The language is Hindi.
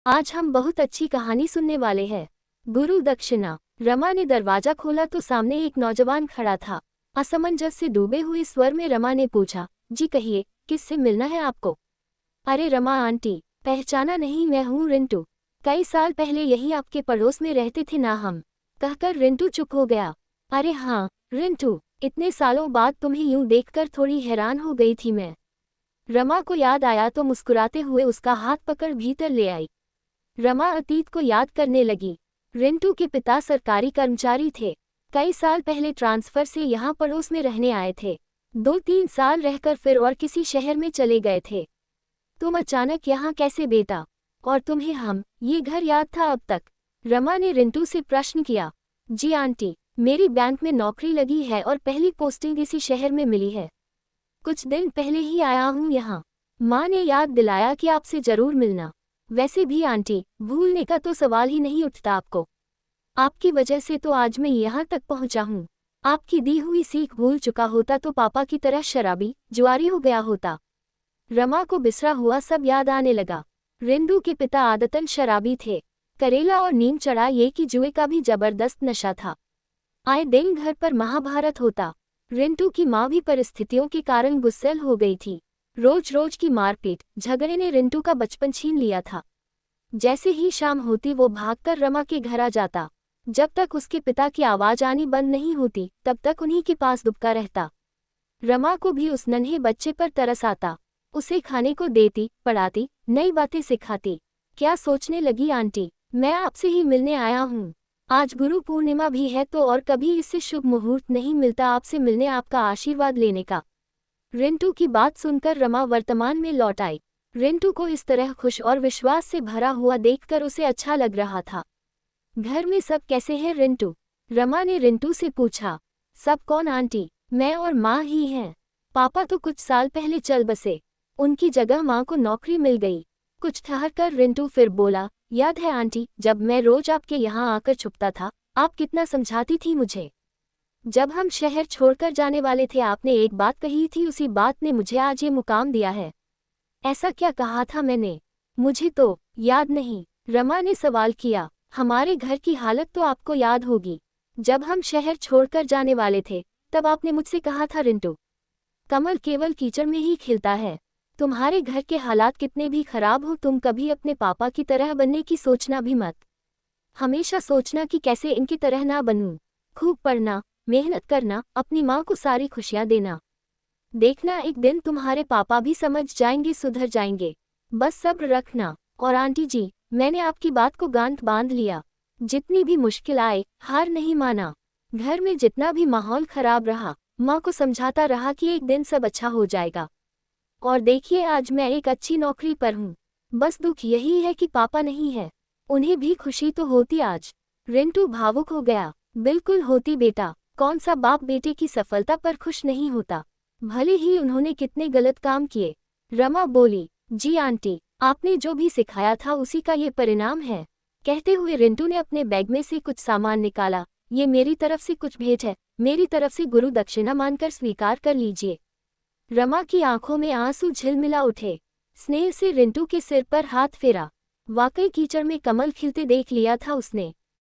आज हम बहुत अच्छी कहानी सुनने वाले हैं। गुरु दक्षिणा। रमा ने दरवाजा खोला तो सामने एक नौजवान खड़ा था। असमंजस से डूबे हुए स्वर में रमा ने पूछा, जी कहिए, किससे मिलना है आपको? अरे रमा आंटी, पहचाना नहीं? मैं हूँ रिंटू। कई साल पहले यही आपके पड़ोस में रहते थे ना हम? कहकर रिंटू चुप हो गया। अरे हाँ रिंटू, इतने सालों बाद तुम्हें यूं देखकर थोड़ी हैरान हो गई थी मैं। रमा को याद आया तो मुस्कुराते हुए उसका हाथ पकड़ भीतर ले आई। रमा अतीत को याद करने लगी। रिंटू के पिता सरकारी कर्मचारी थे। कई साल पहले ट्रांसफर से यहाँ पड़ोस में रहने आए थे। 2-3 साल रहकर फिर और किसी शहर में चले गए थे। तुम अचानक यहाँ कैसे बेटा? और तुम्हें ये घर याद था अब तक? रमा ने रिंटू से प्रश्न किया। जी आंटी, मेरी बैंक में नौकरी लगी है और पहली पोस्टिंग इसी शहर में मिली है। कुछ दिन पहले ही आया हूँ यहाँ। माँ ने याद दिलाया कि आपसे जरूर मिलना। वैसे भी आंटी, भूलने का तो सवाल ही नहीं उठता आपको। आपकी वजह से तो आज मैं यहाँ तक पहुँचा हूँ। आपकी दी हुई सीख भूल चुका होता तो पापा की तरह शराबी, जुआरी हो गया होता। रमा को बिसरा हुआ सब याद आने लगा। रिंटू के पिता आदतन शराबी थे। करेला और नीम चढ़ा ये कि जुए का भी जबरदस्त नशा था। आए दिन घर पर महाभारत होता। रिंटू की माँ भी परिस्थितियों के कारण गुस्सैल हो गई थी। रोज रोज की मारपीट झगड़े ने रिंटू का बचपन छीन लिया था। जैसे ही शाम होती वो भागकर रमा के घर आ जाता। जब तक उसके पिता की आवाज आनी बंद नहीं होती तब तक उन्हीं के पास दुबका रहता। रमा को भी उस नन्हे बच्चे पर तरस आता। उसे खाने को देती, पढ़ाती, नई बातें सिखाती। क्या सोचने लगी आंटी? मैं आपसे ही मिलने आया हूँ। आज गुरु पूर्णिमा भी है तो और कभी इससे शुभ मुहूर्त नहीं मिलता आपसे मिलने, आपका आशीर्वाद लेने का। रिंटू की बात सुनकर रमा वर्तमान में लौट आई। रिंटू को इस तरह खुश और विश्वास से भरा हुआ देखकर उसे अच्छा लग रहा था। घर में सब कैसे हैं रिंटू? रमा ने रिंटू से पूछा। सब कौन आंटी? मैं और माँ ही हैं। पापा तो कुछ साल पहले चल बसे। उनकी जगह माँ को नौकरी मिल गई। कुछ ठहरकर रिंटू फिर बोला, याद है आंटी, जब मैं रोज आपके यहाँ आकर छुपता था, आप कितना समझाती थी मुझे। जब हम शहर छोड़कर जाने वाले थे आपने एक बात कही थी, उसी बात ने मुझे आज ये मुकाम दिया है। ऐसा क्या कहा था मैंने? मुझे तो याद नहीं, रमा ने सवाल किया। हमारे घर की हालत तो आपको याद होगी। जब हम शहर छोड़कर जाने वाले थे तब आपने मुझसे कहा था, रिंटू, कमल केवल कीचड़ में ही खिलता है। तुम्हारे घर के हालात कितने भी खराब हो तुम कभी अपने पापा की तरह बनने की सोचना भी मत। हमेशा सोचना कि कैसे इनकी तरह ना बनूं। खूब पढ़ना, मेहनत करना, अपनी माँ को सारी खुशियाँ देना। देखना एक दिन तुम्हारे पापा भी समझ जाएंगे, सुधर जाएंगे। बस सब्र रखना। और आंटी जी, मैंने आपकी बात को गांठ बांध लिया। जितनी भी मुश्किल आए, हार नहीं माना। घर में जितना भी माहौल खराब रहा, माँ को समझाता रहा कि एक दिन सब अच्छा हो जाएगा। और देखिए आज मैं एक अच्छी नौकरी पर हूँ। बस दुख यही है कि पापा नहीं है। उन्हें भी खुशी तो होती आज। रिंटू भावुक हो गया। बिल्कुल होती बेटा, कौन सा बाप बेटे की सफलता पर खुश नहीं होता, भले ही उन्होंने कितने गलत काम किए। रमा बोली, जी आंटी, आपने जो भी सिखाया था उसी का ये परिणाम है। कहते हुए रिंटू ने अपने बैग में से कुछ सामान निकाला। ये मेरी तरफ से कुछ भेंट है, मेरी तरफ से गुरु दक्षिणा मानकर स्वीकार कर लीजिए। रमा की आंखों में आंसू झिलमिला उठे। स्नेह से रिंटू के सिर पर हाथ फेरा। वाकई कीचड़ में कमल खिलते देख लिया था उसने।